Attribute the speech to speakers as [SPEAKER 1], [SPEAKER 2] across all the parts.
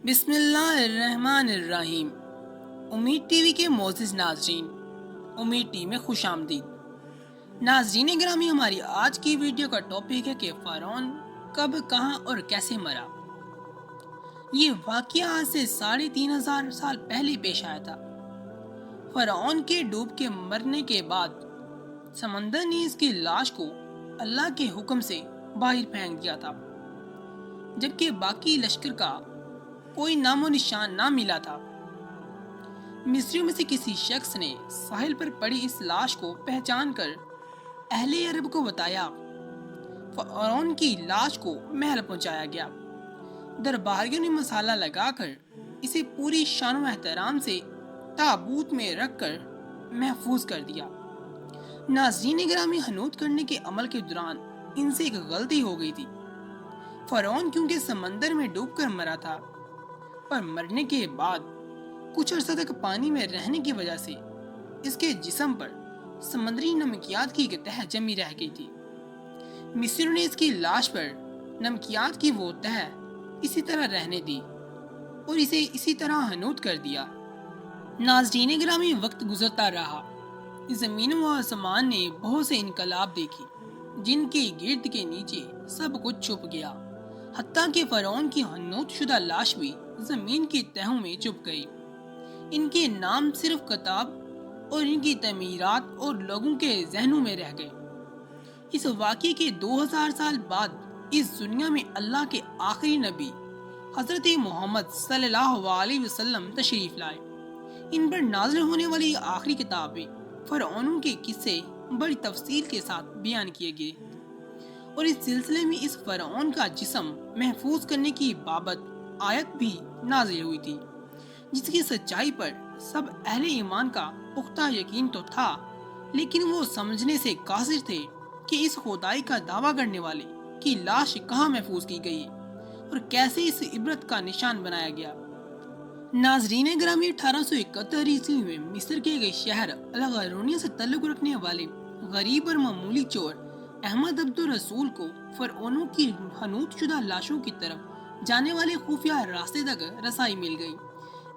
[SPEAKER 1] بسم اللہ الرحمن الرحیم۔ امید ٹی وی کے معزز ناظرین، امید ٹی وی میں خوش آمدید۔ ناظرین گرامی، ہماری آج کی ویڈیو کا ٹاپک ہے کہ فرعون کب، کہاں اور کیسے مرا۔ یہ واقعہ آج سے 3500 سال پہلے پیش آیا تھا۔ فرعون کے ڈوب کے مرنے کے بعد سمندر نے اس کی لاش کو اللہ کے حکم سے باہر پھینک دیا تھا، جبکہ باقی لشکر کا کوئی نام و نشان نہ ملا تھا۔ مصریوں میں سے کسی شخص نے ساحل پر پڑی اس لاش کو پہچان کر اہل عرب کو بتایا۔ فرعون کی لاش کو محل پہنچایا گیا۔ درباریوں نے مسالہ لگا کر اسے پوری شان و احترام سے تابوت میں رکھ کر محفوظ کر دیا۔ ناظرین گرامی، حنوط کرنے کے عمل کے دوران ان سے ایک غلطی ہو گئی تھی۔ فرعون کیونکہ سمندر میں ڈوب کر مرا تھا، پر مرنے کے بعد کچھ عرصہ تک پانی میں رہنے کی وجہ سے اس کے جسم پر سمندری نمکیات کی تہ جمی رہ گئی تھی۔ مصریوں نے اس کی لاش پر نمکیات کی وہ تہ اسی طرح رہنے دی اور اسے اسی طرح حنوط کر دیا۔ ناظرین گرامی، وقت گزرتا رہا۔ زمین و آسمان نے بہت سے انقلاب دیکھے، جن کے گرد کے نیچے سب کچھ چھپ گیا، حتیٰ کہ فرعون کی حنوط شدہ لاش بھی زمین کی تہوں میں چھپ گئی۔ ان کے نام صرف کتاب اور ان کی تعمیرات اور لوگوں کے ذہنوں میں رہ گئے۔ اس واقعے کے 2000 سال بعد اس دنیا میں اللہ کے آخری نبی حضرت محمد صلی اللہ علیہ وسلم تشریف لائے۔ ان پر نازل ہونے والی آخری کتاب میں فرعونوں کے قصے بڑی تفصیل کے ساتھ بیان کیے گئے، اور اس سلسلے میں اس فرعون کا جسم محفوظ کرنے کی بابت آیت بھی نازل ہوئی تھی، جس کی سچائی پر سب اہل ایمان کا پختہ یقین تو تھا، لیکن وہ سمجھنے سے قاصر تھے کہ اس خدائی کا دعویٰ کرنے والے کی لاش کہاں محفوظ کی گئی اور کیسے اس عبرت کا نشان بنایا گیا۔ ناظرین گرامی، 1871 عیسوی میں مصر کے ایک شہر الغرونیہ سے تعلق رکھنے والے غریب اور معمولی چور احمد عبد الرسول کو فرعونوں کی حنوط شدہ لاشوں کی طرف جانے والے خفیہ راستے تک رسائی مل گئی۔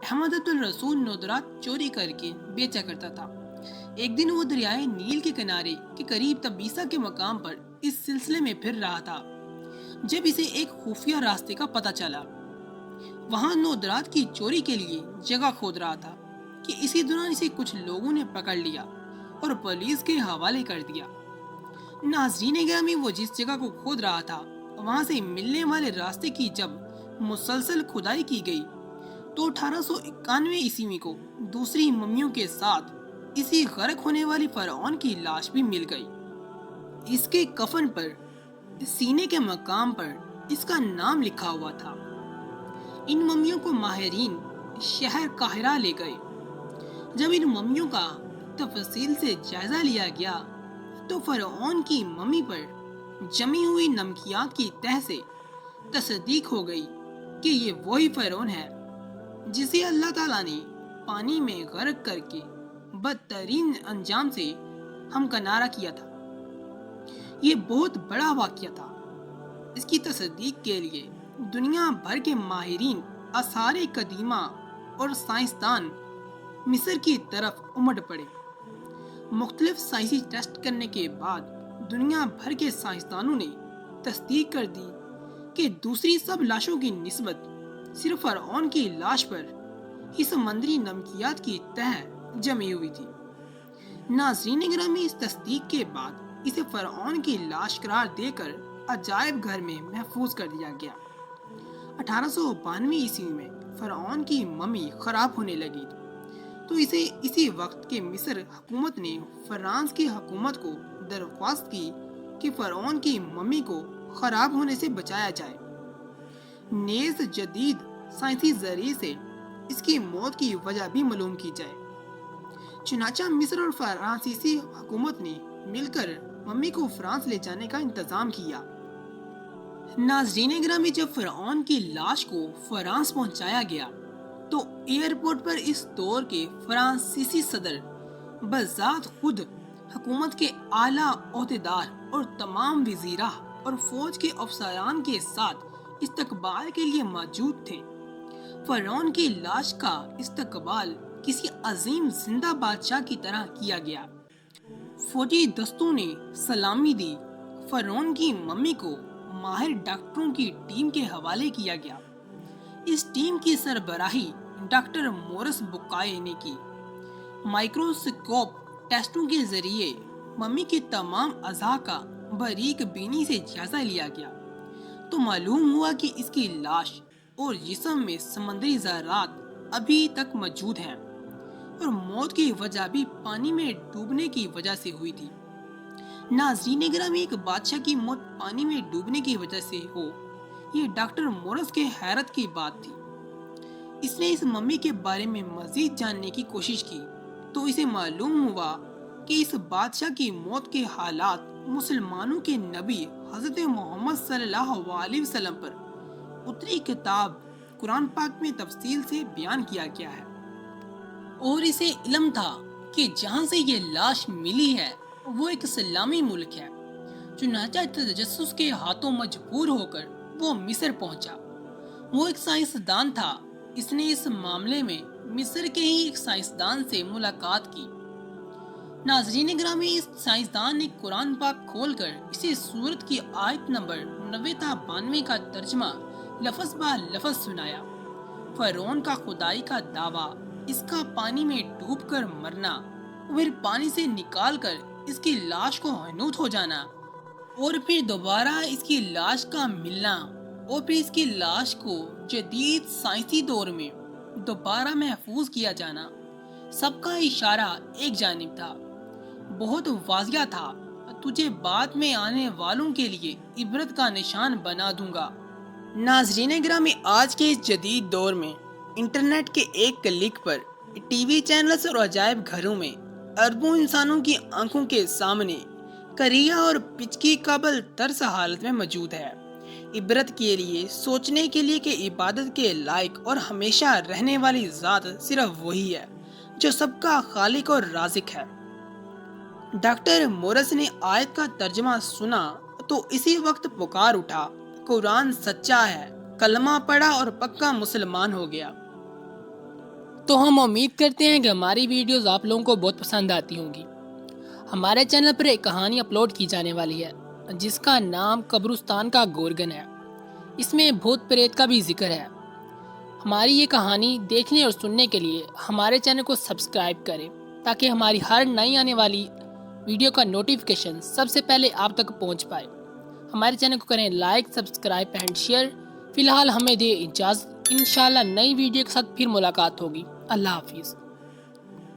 [SPEAKER 1] احمد عبد الرسول نودرات چوری کر کے بیچا کرتا تھا۔ ایک دن وہ دریائے نیل کے کنارے کے قریب تبیسا کے مقام پر اس سلسلے میں پھر رہا تھا، جب اسے ایک خفیہ راستے کا پتہ چلا۔ وہاں نودرات کی چوری کے لیے جگہ کھود رہا تھا کہ اسی دوران اسے کچھ لوگوں نے پکڑ لیا اور پولیس کے حوالے کر دیا۔ ناظرین گرامی، وہ جس جگہ کو کھود رہا تھا، وہاں سے ملنے والے راستے کی جب مسلسل کھدائی کی گئی تو 1891 عیسوی کو دوسری ممیوں کے ساتھ اسی غرق ہونے والی فرعون کی لاش بھی مل گئی۔ اس کے کفن پر سینے کے مقام پر اس کا نام لکھا ہوا تھا۔ ان ممیوں کو ماہرین شہر قاہرہ لے گئے۔ جب ان ممیوں کا تفصیل سے جائزہ لیا گیا تو فرعون کی ممی پر جمی ہوئی نمکیات کی تہ سے تصدیق ہو گئی کہ یہ وہی فرعون ہے جسے اللہ تعالیٰ نے پانی میں غرق کر کے بدترین انجام سے ہمکنارہ کیا تھا۔ یہ بہت بڑا واقعہ تھا۔ اس کی تصدیق کے لیے دنیا بھر کے ماہرین آثار قدیمہ اور سائنسدان مصر کی طرف امٹ پڑے۔ مختلف سائنسی ٹیسٹ کرنے کے بعد دنیا بھر کے سائنسدانوں نے تصدیق کر دی کہ دوسری سب لاشوں کی نسبت صرف فرعون کی لاش پر ہی سمندری نمکیات کی تہ جمی ہوئی تھی۔ ناظرین گرامی، اس تصدیق کے بعد اسے فرعون کی لاش قرار دے کر عجائب گھر میں محفوظ کر دیا گیا۔ 1892 عیسوی میں فرعون کی ممی خراب ہونے لگی تو اسی وقت کے مصر حکومت نے فرانس کی حکومت کو درخواست کی کہ فرعون کی ممی کو خراب ہونے سے بچایا جائے، نیز جدید سائنسی ذریعے سے اس کی موت کی وجہ بھی معلوم کی جائے۔ چنانچہ مصر اور فرانسیسی حکومت نے مل کر ممی کو فرانس لے جانے کا انتظام کیا۔ ناظرین گرامی، جب فرعون کی لاش کو فرانس پہنچایا گیا تو ایئرپورٹ پر اس دور کے فرانسیسی صدر بذات خود حکومت کے اعلیٰ عہدیدار اور تمام وزراء اور فوج کے افسران کے ساتھ استقبال کے لیے موجود تھے۔ فرعون کی لاش کا استقبال کسی عظیم زندہ بادشاہ کی طرح کیا گیا۔ فوجی دستوں نے سلامی دی۔ فرعون کی ممی کو ماہر ڈاکٹروں کی ٹیم کے حوالے کیا گیا۔ اس ٹیم کی سربراہی ڈاکٹر مورس بکائے نے کی۔ مائکروسکوپ ٹیسٹوں کے ذریعے ممی کے تمام اعضاء کا باریک بینی سے جائزہ لیا گیا تو معلوم ہوا کہ اس کی لاش اور جسم میں سمندری ذرات ابھی تک موجود ہیں اور موت کی وجہ بھی پانی میں ڈوبنے کی وجہ سے ہوئی تھی۔ ناظرین گرامی، ایک بادشاہ کی موت پانی میں ڈوبنے کی وجہ سے ہو، یہ ڈاکٹر مورس کے حیرت کی بات تھی۔ اس نے اس ممی کے بارے میں مزید جاننے کی کوشش کی تو اسے معلوم ہوا کہ اس بادشاہ کی موت کے حالات مسلمانوں کے نبی حضرت محمد صلی اللہ علیہ وسلم پر اتری کتاب قرآن پاک میں تفصیل سے بیان کیا گیا ہے، اور اسے علم تھا کہ جہاں سے یہ لاش ملی ہے وہ ایک اسلامی ملک ہے۔ چنانچہ تجسس کے ہاتھوں مجبور ہو کر وہ مصر پہنچا۔ وہ ایک سائنسدان تھا۔ اس نے اس معاملے میں مصر کے ہی ایک سائنسدان سے ملاقات کی۔ ناظرین گرامی، اس سائنسدان نے قرآن پاک کھول کر اسے سورت کی آیت نمبر 90 تا 92 کا ترجمہ لفظ با لفظ سنایا۔ فرعون کا خدائی کا دعویٰ، اس کا پانی میں ڈوب کر مرنا، پھر پانی سے نکال کر اس کی لاش کو حنوط ہو جانا، اور پھر دوبارہ اس کی لاش کا ملنا، اور پھر اس کی لاش کو جدید سائنسی دور میں دوبارہ محفوظ کیا جانا، سب کا اشارہ ایک جانب تھا، بہت واضح تھا۔ تجھے بعد میں آنے والوں کے لیے عبرت کا نشان بنا دوں گا۔ ناظرین گرامی، آج کے اس جدید دور میں انٹرنیٹ کے ایک کلک پر ٹی وی چینلز اور عجائب گھروں میں اربوں انسانوں کی آنکھوں کے سامنے کریہ اور پچکی قابل ترس حالت میں موجود ہے، عبرت کے لیے، سوچنے کے لیے کہ عبادت کے لائق اور ہمیشہ رہنے والی ذات صرف وہی ہے جو سب کا خالق اور رازق ہے۔ ڈاکٹر مورس نے آیت کا ترجمہ سنا تو اسی وقت پکار اٹھا، قرآن سچا ہے، کلمہ پڑھا اور پکا مسلمان ہو گیا۔ تو ہم امید کرتے ہیں کہ ہماری ویڈیوز آپ لوگوں کو بہت پسند آتی ہوں گی۔ ہمارے چینل پر ایک کہانی اپلوڈ کی جانے والی ہے جس کا نام قبرستان کا گورگن ہے۔ اس میں بھوت پریت کا بھی ذکر ہے۔ ہماری یہ کہانی دیکھنے اور سننے کے لیے ہمارے چینل کو سبسکرائب کریں تاکہ ہماری ہر نئی آنے والی ویڈیو کا نوٹیفیکیشن سب سے پہلے آپ تک پہنچ پائے۔ ہمارے چینل کو کریں لائک، سبسکرائب اینڈ شیئر۔ فی الحال ہمیں دے اجازت، انشاءاللہ نئی ویڈیو کے ساتھ پھر ملاقات ہوگی۔ اللہ حافظ۔